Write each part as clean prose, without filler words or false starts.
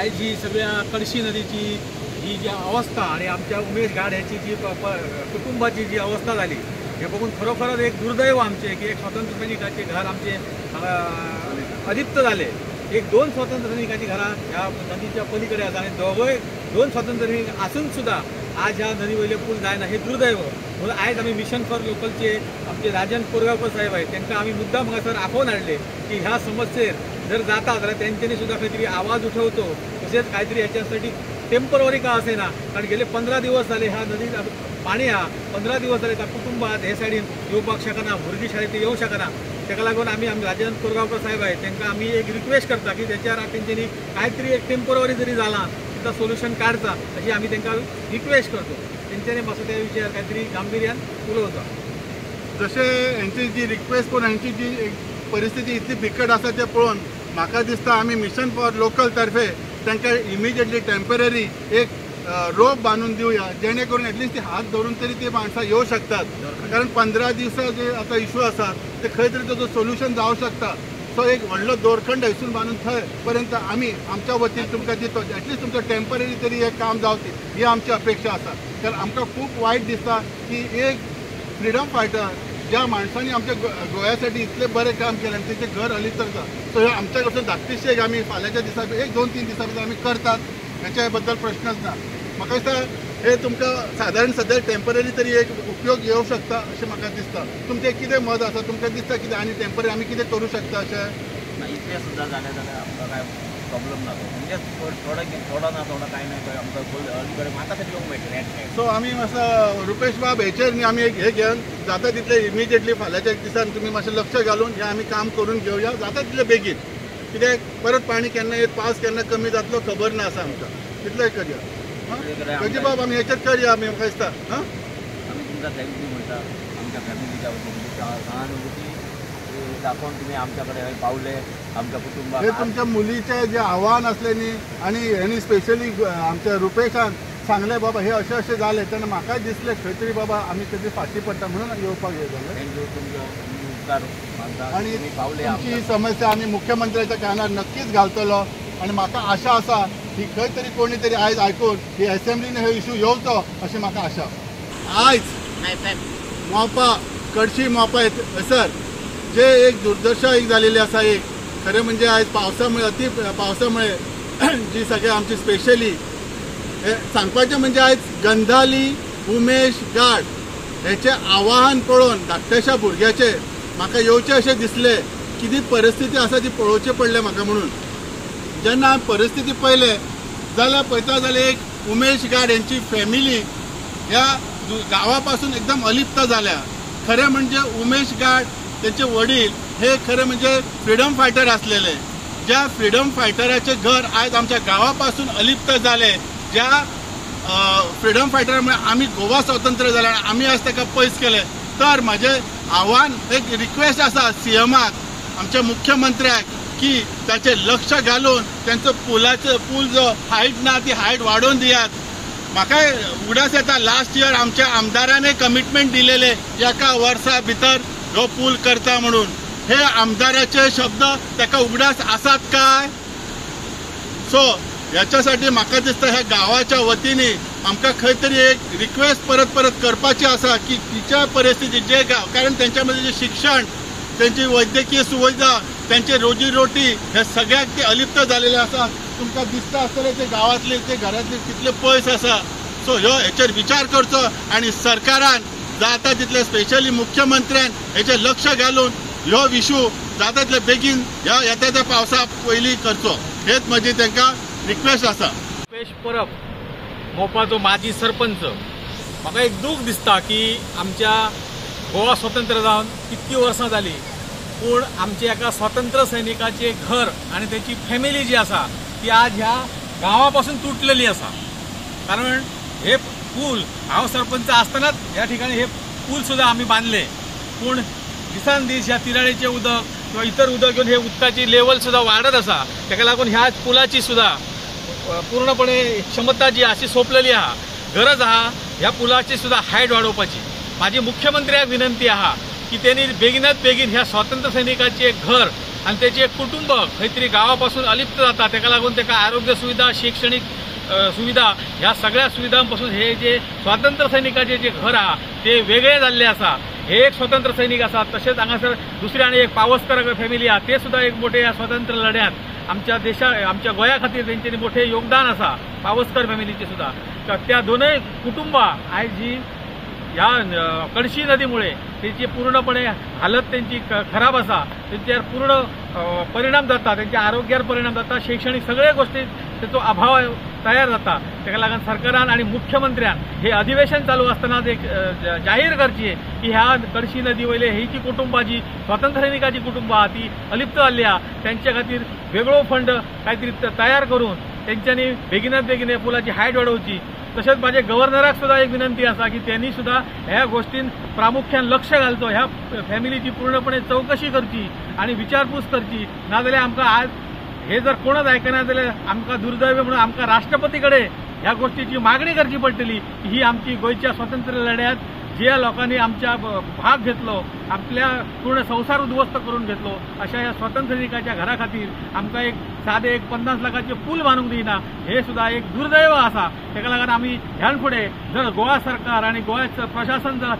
आज ही सगळ्या कळशी नदीची ही जी अवस्था आणि आमच्या उमेश गाड ह्याची जी कुटुंबाची जी अवस्था झाली हे बघून खरोखरच एक दुर्दैव आमचे की एक स्वातंत्र्य सैनिकाचे घर आमचे अलिप्त झाले। एक दोन स्वातंत्र्य सैनिकाची घरां ह्या नदीच्या पलीकडे आसा आणि दोन स्वातंत्र्य सैनिक असून सुद्धा आज ह्या नदीवयले पूल जायना हे दुर्दैव। म्हणून आज आम्ही मिशन फॉर लोकलचे आमचे राजन कोरगावकर साहेब आहेत त्यांना आम्ही मुद्दाम हांगासर आखोवन हाडले की ह्या समस्येर जर जाता जाल्यार तेंच्यांनी सुद्धा काहीतरी आवाज उठवतो, तसेच काहीतरी याच्यासाठी टेम्पररी का असेना, कारण गेले 15 दिवस झाले ह्या नदीत पाणी हा 15 दिवस झाले त्या कुटुंबात हे सायडीन येवपाक शकना, भुरगीं शाळेत येवंक शकना। ताका लागून आम्ही राजन कोरगावकर साहेब आहेत त्यांना आम्ही एक रिक्वेस्ट करता की त्याच्यावर तेंच्यांनी काहीतरी एक टेम्पररी जरी झाला तिथं सोल्युशन काढचा अशी आम्ही त्यांना रिक्वेस्ट करतो। तेंच्यांनी मातसो त्या विशयार काहीतरी गांभीर्यान उलोवचा। जशे यांची जी रिक्वेस्ट करून यांची जी परिस्थिती इतली बिकट आसा ते पळोवन म्हाका दिसता आम्ही मिशन फॉर लोकल तर्फे तांकां इमिजिएटली टेम्पररी एक रोप बांधून दिवया जेणे करून एटलिस्ट ती हात धरून तरी ती माणसां येऊ शकतात। कारण 15 दिवसां जे आता इश्यू आसा ते खंय तरी ताजो सोल्युशन जावं शकता। सो एक व्हडलो दोरखंड हैसून बांधून थंय पर्यंत आम्ही आमच्या वतीन तुमकां दितो एटलिस्ट तुमचं टेम्पररी तरी हे काम जावची ही आमची अपेक्षा आसा। कारण आमकां खूब वायट दिसता की एक फ्रीडम फायटर ज्या माणसांनी आमच्या गोंयासाठी इतले बरें काम केलें आनी तेचें घर अलिप्त जाता। सो हे आमच्या कडसून धाकटीशी आमी फाल्यांच्या दिसा एक 2-3 दिसां भितर आमी करतात, हेच्या बद्दल प्रश्नच ना। म्हाका दिसता हे तुमकां सादारण सद्या टेम्पररी तरी एक उपयोग येवंक शकता अशें म्हाका दिसता। तुमचें कितें मत आसा, तुमकां दिसता कितें आनी टेम्पररी आमी कितें करूं शकता अशें? इतलें सुद्दां जालें जाल्यार आमकां कांय प्रॉब्लम ना, म्हणजे थोडा ना थोडा कांय ना कांय आमकां अलीकडे म्हाका तरी येवंक मेळटलें। सो आमी मातसो रुपेश बाब हेचेर न्ही आमी एक हे घेवन जाता तितले इमिजिएटली फाल्यांच्या दिसान तुमी मातशें लक्ष घालून हे आमी काम करून घेवया जाता तितले बेगीन, कित्याक परत पाणी केन्ना येत पावस केन्ना कमी जातलो खबर ना आसा आमकां, तितलेंय करया। गजी बाब आमी हेचेर करया आमी म्हाका दिसता आमी तुमकां थँक्यू म्हणटा आमच्या फॅमिलीच्या वतीन सहानुभूती दाखोवन तुमी आमच्या कडेन पावले आमच्या कुटुंबाक। हे तुमच्या मुलीचे जे आव्हान असले न्ही आणि हेणी स्पेशली आमच्या रुपेशान सांगले बाबा हे अशें अशें जालें तेन्ना म्हाकाय दिसलें खंय तरी बाबा आमी तेजी फाटी पडटा म्हणून येवपाक हे जालें। थँक्यू तुमचो उपकार मानता आणि तुमी पावले। तुमची ही समस्या आमी मुख्यमंत्र्याच्या कानार नक्कीच घालतलो आणि म्हाका आशा आसा की खंय तरी कोणी तरी आयज आयकून ही असेंब्लीन हे इशू येवचो अशी म्हाका आशा। आयज मोपा कडशी मोपा सर जे एक दुर्दशा एक जालेली आसा एक खरें म्हणजे आयज पावसामुळे अति पावसामुळे जी सगळे आमची स्पेशली हे सांगपाचें म्हणजे आयज गंधाली उमेश गाड हेचे आवाहन पळोवन धाकट्याशा भुरग्याचे म्हाका येवचें अशें दिसलें की ती परिस्थिती आसा ती पळोवचें पडलें म्हाका। म्हणून जेन्ना हांवें परिस्थिती पळयलें जाल्यार पळयता जाल्यार एक उमेश गाड यांची फॅमिली ह्या गांवा पासून एकदम अलिप्त जाल्या। खरें म्हणजे उमेश गाड त्यांचे वडील हे खरे म्हणजे फ्रीडम फायटर असलेले, ज्या फ्रीडम फायटराचे घर आज आमच्या गावापासून अलिप्त झाले, ज्या फ्रीडम फायटरामुळे आम्ही गोवा स्वतंत्र झाले आम्ही आज ताका पयस केले। तर माझे आव्हान एक रिक्वेस्ट आसा सीएमाक आमच्या मुख्यमंत्र्याक की त्याचे लक्ष घालून त्यांचं पूल जो हाईट ना ती हाईट वाढवून दियात। म्हाका उगडास येता लास्ट इयर आमच्या आमदाराने कमिटमेंट दिलेले एका वर्सा भितर हो पूल करता म्हणून, हे आमदाराचे शब्द ताका उगडास आसात काय? सो याच्यासाठी म्हाका दिसता ह्या गावाच्या वतीने आमकां खंय तरी एक रिक्वेस्ट परत परत करपाची आसा की तिच्या परिस्थिती जे गाव कारण त्यांच्यामध्ये जे शिक्षण त्यांची वैद्यकीय सुविधा त्यांचे रोजीरोटी हे सगळ्याक ते अलिप्त झालेले आसा। तुमकां दिसता आसतलें ते गांवांतले ते घरांतले कितले पयस आसा। सो ह्यो हेचेर विचार करचो आणि सरकारान जाता तितले स्पेशली मुख्यमंत्र्यान हेचेर लक्ष घालून ह्यो इशू जाता तितले बेगीन ह्या येता त्या पावसा पयलीं करचो हेच म्हजी तांकां रिक्वेस्ट आसा। रुपेश परब मोपाचो माजी सरपंच म्हाका एक दूख दिसता की आमच्या गोवा स्वतंत्र जावन कितकी वर्सां जाली पूण आमचे एका स्वातंत्र्य सैनिकाचे घर आणि त्याची फॅमिली जी आसा ती आज ह्या गांवापासून तुटलेली आसा। कारण हे पूल हांव सरपंच आसतनाच ह्या ठिकाणी हे पूल सुद्धा आम्ही बांधले पूण दिसान दीस ह्या तिराळेचे उदक किंवा इतर उदक घेऊन हे उदकाची लेवल सुद्धा वाढत आसा। ताका लागून ह्या पुलाची सुद्धा पूर्णपणे क्षमता जी अशी सोपलेली आहा, गरज आहा ह्या पुलाची सुद्धा हाईट वाढवपाची। माझी मुख्यमंत्र्याक विनंती आहा की त्यांनी बेगिनात बेगीन ह्या स्वातंत्र्य सैनिकाचे घर आणि त्याचे एक कुटुंब खंय तरी गावापासून अलिप्त जाता, ताका लागून ताका आरोग्य सुविधा, शैक्षणिक सुविधा ह्या सगळ्या सुविधांपासून हे जे स्वातंत्र्य सैनिकाचे जे घर आहा ते वेगळे जाल्ले आसा. हे एक स्वतंत्र सैनिक आसा. तसेच हांगासर दुसरे आनी एक पावसकर फॅमिली आहा, ते सुद्धा एक मोठे या स्वातंत्र्य लढ्यात आमच्या आमच्या गोंया खातीर तेंच्यांनी मोठे योगदान आसा. पावसकर फॅमिलीचे सुद्धा. तर त्या दोनूय कुटुंबां आयज जी ह्या कळशी नदीमुळे त्यांची पूर्णपणे हालत त्यांची खराब आसा, त्यांच्यावर पूर्ण परिणाम जाता, त्यांच्या आरोग्यावर परिणाम जाता, शैक्षणिक सगळ्या गोष्टी त्याचो अभाव तयार जाता. ताका लागून सरकारान आणि मुख्यमंत्र्यान हे अधिवेशन चालू असतानाच एक जाहीर करची की ह्या कळशी नदी वयले ही जी कुटुंबां जी स्वातंत्र्य सैनिकाची कुटुंबां आहा ती अलिप्त जाल्ली आहा, त्यांच्या खातीर वेगळो फंड काहीतरी तयार करून त्यांच्यानी बेगिनात बेगीन पुलाची हायट वाडोवची. तसेच माझे गव्हर्नराक सुद्धा एक विनंती आसा की त्यांनी सुद्धा ह्या गोष्टीन प्रामुख्यान लक्ष घालतो, ह्या फॅमिलीची पूर्णपणे चौकशी करची आणि विचारपूस करची. नाजाल्यार आमकां आज हे जर कोणच आयकना जाल्यार आमकां दुर्दैव म्हणून आमकां राष्ट्रपतीकडे ह्या गोष्टीची मागणी करची पडटली की ही आमची गोंयच्या स्वातंत्र्य लढ्यात ज्या लोकांनी आमच्या भाग घेतलो, आपल्या पूर्ण संसार उद्ध्वस्त करून घेतलो, अशा या स्वातंत्र्य सैनिकाच्या घरा खातीर आमकां एक साधे 50 लाखाचे पूल बांदूंक दिना, हे सुद्धा एक दुर्दैव आसा. ताका लागून आमी ह्यान फुडें जर गोवा सरकार आणि गोव्याचं प्रशासन जर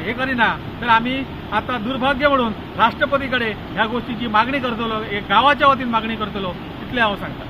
हे करिना तर आमी आता दुर्भाग्य म्हणून राष्ट्रपतीकडे ह्या गोष्टीची मागणी करतलो, एक गावाच्या वतीन मागणी करतलो, इतलें हांव सांगता.